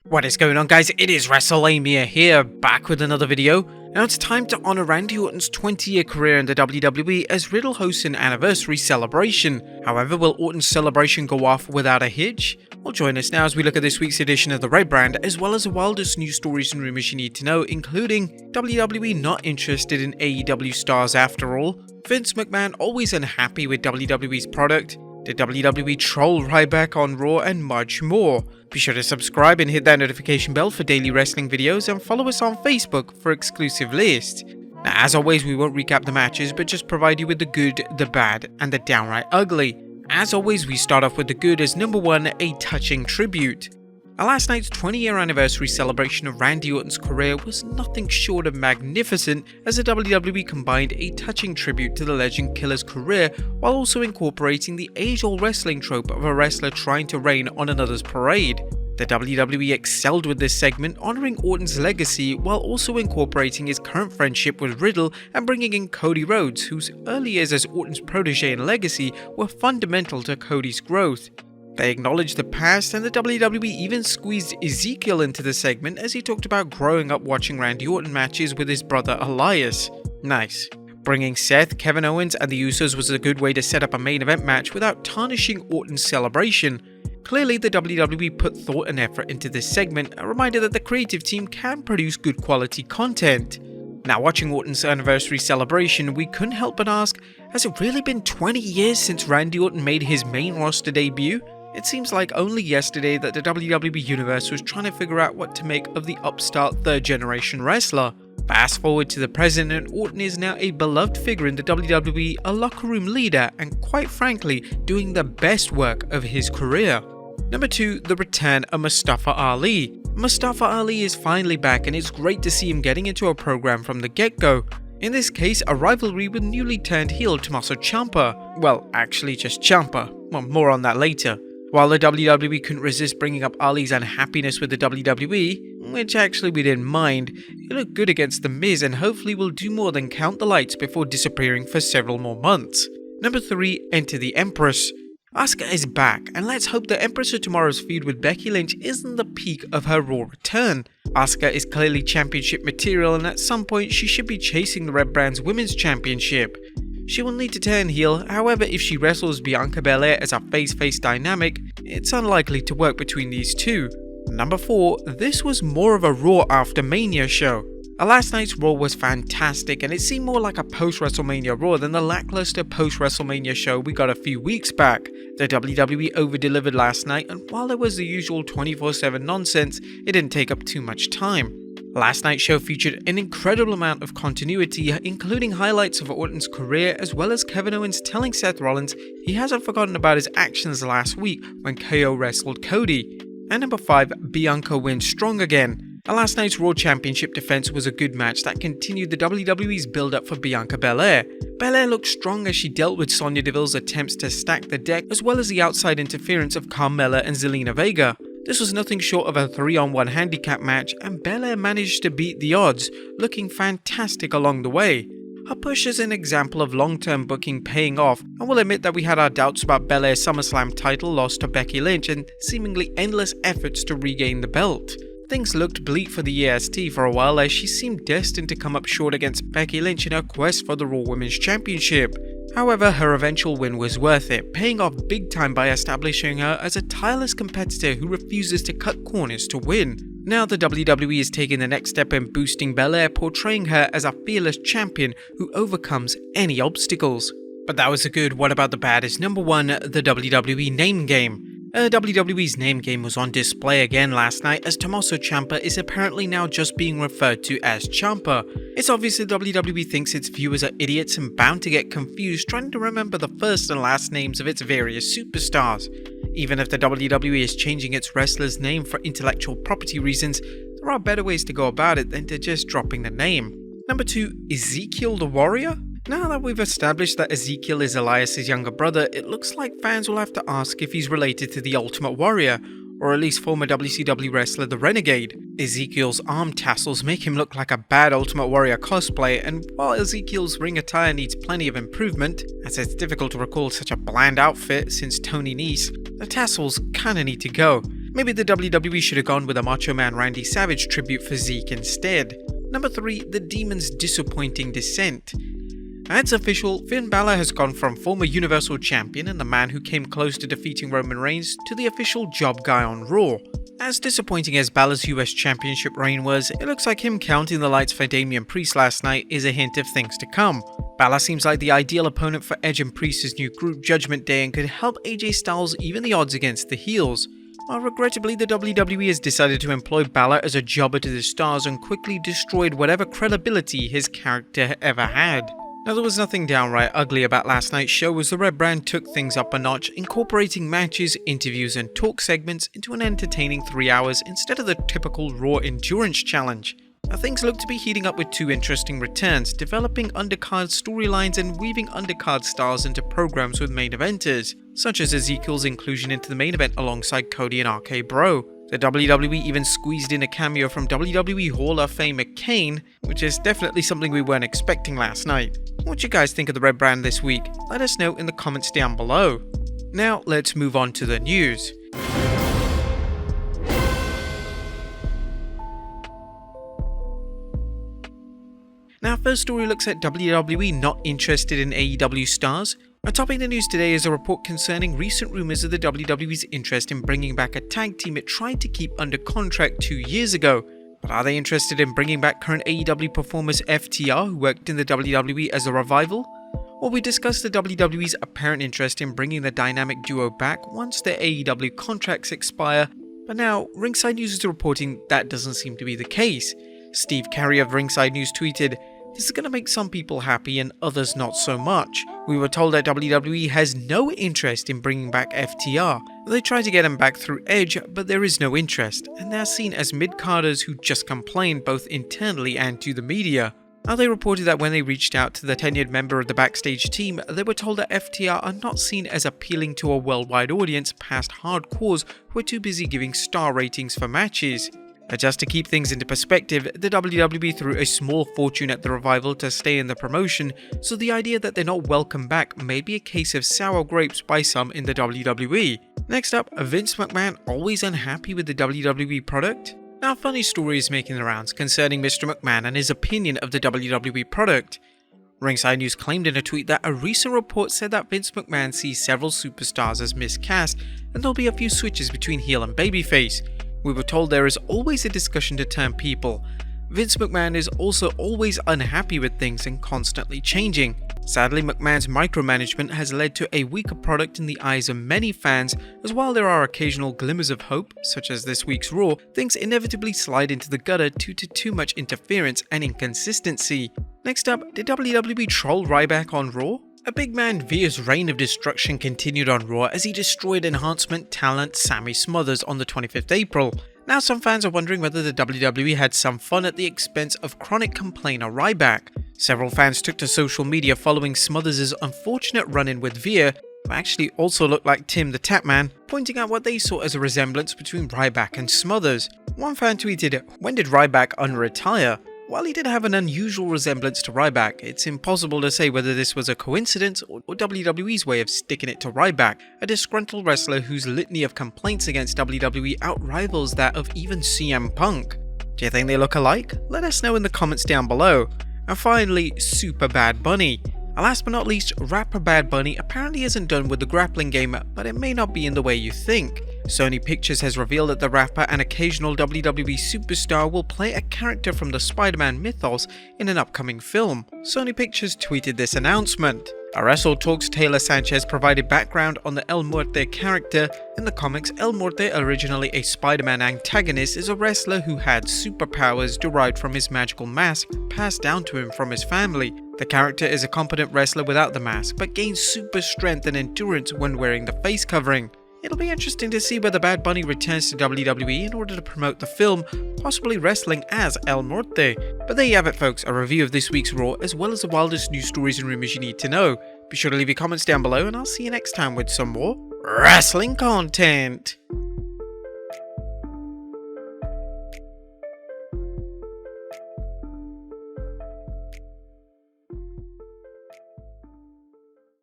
What is going on, guys? It is Wrestlelamia here, back with another video. Now it's time to honor Randy Orton's 20-year career in the WWE as Riddle hosts an anniversary celebration. However, will Orton's celebration go off without a hitch? Well, join us now as we look at this week's edition of the Red Brand, as well as the wildest news stories and rumors you need to know, including WWE not interested in AEW Stars after all, Vince McMahon always unhappy with WWE's product, the WWE Troll Ryback on Raw, and much more. Be sure to subscribe and hit that notification bell for daily wrestling videos, and follow us on Facebook for exclusive lists. Now, as always, we won't recap the matches, but just provide you with the good, the bad, and the downright ugly. As always, we start off with the good as number 1, a touching tribute. Last night's 20-year anniversary celebration of Randy Orton's career was nothing short of magnificent, as the WWE combined a touching tribute to the Legend Killer's career while also incorporating the age-old wrestling trope of a wrestler trying to rain on another's parade. The WWE excelled with this segment, honouring Orton's legacy while also incorporating his current friendship with Riddle and bringing in Cody Rhodes, whose early years as Orton's protege and legacy were fundamental to Cody's growth. They acknowledged the past, and the WWE even squeezed Ezekiel into the segment as he talked about growing up watching Randy Orton matches with his brother Elias. Nice. Bringing Seth, Kevin Owens and the Usos was a good way to set up a main event match without tarnishing Orton's celebration. Clearly, the WWE put thought and effort into this segment, a reminder that the creative team can produce good quality content. Now, watching Orton's anniversary celebration, we couldn't help but ask, has it really been 20 years since Randy Orton made his main roster debut? It seems like only yesterday that the WWE Universe was trying to figure out what to make of the upstart third-generation wrestler. Fast forward to the present, and Orton is now a beloved figure in the WWE, a locker room leader, and quite frankly, doing the best work of his career. Number 2, the return of Mustafa Ali. Mustafa Ali is finally back, and it's great to see him getting into a program from the get-go. In this case, a rivalry with newly turned heel Tommaso Ciampa. Well, actually just Ciampa. Well, more on that later. While the WWE couldn't resist bringing up Ali's unhappiness with the WWE, which actually we didn't mind, he looked good against The Miz and hopefully will do more than count the lights before disappearing for several more months. Number 3, enter the Empress. Asuka is back, and let's hope the Empress of Tomorrow's feud with Becky Lynch isn't the peak of her Raw return. Asuka is clearly championship material, and at some point she should be chasing the Red Brand's Women's Championship. She will need to turn heel, however if she wrestles Bianca Belair as a face-face dynamic, it's unlikely to work between these two. Number 4, this was more of a Raw after Mania show. Last night's Raw was fantastic, and it seemed more like a post-WrestleMania Raw than the lackluster post-WrestleMania show we got a few weeks back. The WWE over-delivered last night, and while there was the usual 24/7 nonsense, it didn't take up too much time. Last night's show featured an incredible amount of continuity, including highlights of Orton's career, as well as Kevin Owens telling Seth Rollins he hasn't forgotten about his actions last week when KO wrestled Cody. And number 5, Bianca wins strong again. Last night's Raw Championship defense was a good match that continued the WWE's build-up for Bianca Belair. Belair looked strong as she dealt with Sonya Deville's attempts to stack the deck, as well as the outside interference of Carmella and Zelina Vega. This was nothing short of a 3-on-1 handicap match, and Belair managed to beat the odds, looking fantastic along the way. Her push is an example of long-term booking paying off, and we'll admit that we had our doubts about Belair's SummerSlam title loss to Becky Lynch and seemingly endless efforts to regain the belt. Things looked bleak for the EST for a while as she seemed destined to come up short against Becky Lynch in her quest for the Raw Women's Championship. However, her eventual win was worth it, paying off big time by establishing her as a tireless competitor who refuses to cut corners to win. Now the WWE is taking the next step in boosting Belair, portraying her as a fearless champion who overcomes any obstacles. But that was the good. What about the bad? Is number 1, the WWE name game. WWE's name game was on display again last night, as Tommaso Ciampa is apparently now just being referred to as Ciampa. It's obvious that WWE thinks its viewers are idiots and bound to get confused trying to remember the first and last names of its various superstars. Even if the WWE is changing its wrestler's name for intellectual property reasons, there are better ways to go about it than to just dropping the name. Number 2, Ezekiel the Warrior? Now that we've established that Ezekiel is Elias' younger brother, it looks like fans will have to ask if he's related to the Ultimate Warrior, or at least former WCW wrestler The Renegade. Ezekiel's arm tassels make him look like a bad Ultimate Warrior cosplay, and while Ezekiel's ring attire needs plenty of improvement, as it's difficult to recall such a bland outfit since Tony Nese, the tassels kinda need to go. Maybe the WWE should have gone with a Macho Man Randy Savage tribute for Zeke instead. Number 3. The Demon's disappointing descent. It's official, Finn Balor has gone from former Universal Champion and the man who came close to defeating Roman Reigns to the official job guy on Raw. As disappointing as Balor's US Championship reign was, it looks like him counting the lights for Damian Priest last night is a hint of things to come. Balor seems like the ideal opponent for Edge and Priest's new group Judgment Day and could help AJ Styles even the odds against the heels. While regrettably the WWE has decided to employ Balor as a jobber to the stars and quickly destroyed whatever credibility his character ever had. Now, there was nothing downright ugly about last night's show as the Red Brand took things up a notch, incorporating matches, interviews and talk segments into an entertaining 3 hours instead of the typical Raw Endurance Challenge. Now, things look to be heating up with 2 interesting returns, developing undercard storylines and weaving undercard stars into programs with main eventers, such as Ezekiel's inclusion into the main event alongside Cody and RK Bro. The WWE even squeezed in a cameo from WWE Hall of Famer Kane, which is definitely something we weren't expecting last night. What do you guys think of the Red Brand this week? Let us know in the comments down below. Now let's move on to the news. Now, first story looks at WWE Not Interested in AEW Stars. Topping the news today is a report concerning recent rumors of the WWE's interest in bringing back a tag team it tried to keep under contract 2 years ago. But are they interested in bringing back current AEW performers FTR, who worked in the WWE as a revival? Or we discuss the WWE's apparent interest in bringing the dynamic duo back once their AEW contracts expire. But now, Ringside News is reporting that doesn't seem to be the case. Steve Carey of Ringside News tweeted, "This is going to make some people happy and others not so much. We were told that WWE has no interest in bringing back FTR. They tried to get him back through Edge, but there is no interest, and they're seen as mid-carders who just complain both internally and to the media." Now, they reported that when they reached out to the tenured member of the backstage team, they were told that FTR are not seen as appealing to a worldwide audience past hardcores who are too busy giving star ratings for matches. Just to keep things into perspective, the WWE threw a small fortune at the revival to stay in the promotion, so the idea that they're not welcome back may be a case of sour grapes by some in the WWE. Next up, Vince McMahon always unhappy with the WWE product? Now, a funny story is making the rounds concerning Mr. McMahon and his opinion of the WWE product. Ringside News claimed in a tweet that a recent report said that Vince McMahon sees several superstars as miscast and there'll be a few switches between heel and babyface. We were told there is always a discussion to turn people. Vince McMahon is also always unhappy with things and constantly changing. Sadly, McMahon's micromanagement has led to a weaker product in the eyes of many fans, as while there are occasional glimmers of hope, such as this week's Raw, things inevitably slide into the gutter due to too much interference and inconsistency. Next up, did WWE Troll Ryback on Raw? A big man Veer's reign of destruction continued on Raw as he destroyed enhancement talent Sammy Smothers on the 25th April. Now, some fans are wondering whether the WWE had some fun at the expense of chronic complainer Ryback. Several fans took to social media following Smothers' unfortunate run-in with Veer, who actually also looked like Tim the Tapman, pointing out what they saw as a resemblance between Ryback and Smothers. One fan tweeted, "When did Ryback unretire?" While he did have an unusual resemblance to Ryback, it's impossible to say whether this was a coincidence or WWE's way of sticking it to Ryback, a disgruntled wrestler whose litany of complaints against WWE outrivals that of even CM Punk. Do you think they look alike? Let us know in the comments down below. And finally, Super Bad Bunny. And last but not least, rapper Bad Bunny apparently isn't done with the grappling game, but it may not be in the way you think. Sony Pictures has revealed that the rapper and occasional WWE superstar will play a character from the Spider-Man mythos in an upcoming film. Sony Pictures tweeted this announcement. Wrestle Talks Taylor Sanchez provided background on the El Muerte character. In the comics, El Muerte, originally a Spider-Man antagonist, is a wrestler who had superpowers derived from his magical mask passed down to him from his family. The character is a competent wrestler without the mask, but gains super strength and endurance when wearing the face covering. It'll be interesting to see whether Bad Bunny returns to WWE in order to promote the film, possibly wrestling as El Norte. But there you have it, folks, a review of this week's Raw, as well as the wildest news stories and rumors you need to know. Be sure to leave your comments down below, and I'll see you next time with some more wrestling content.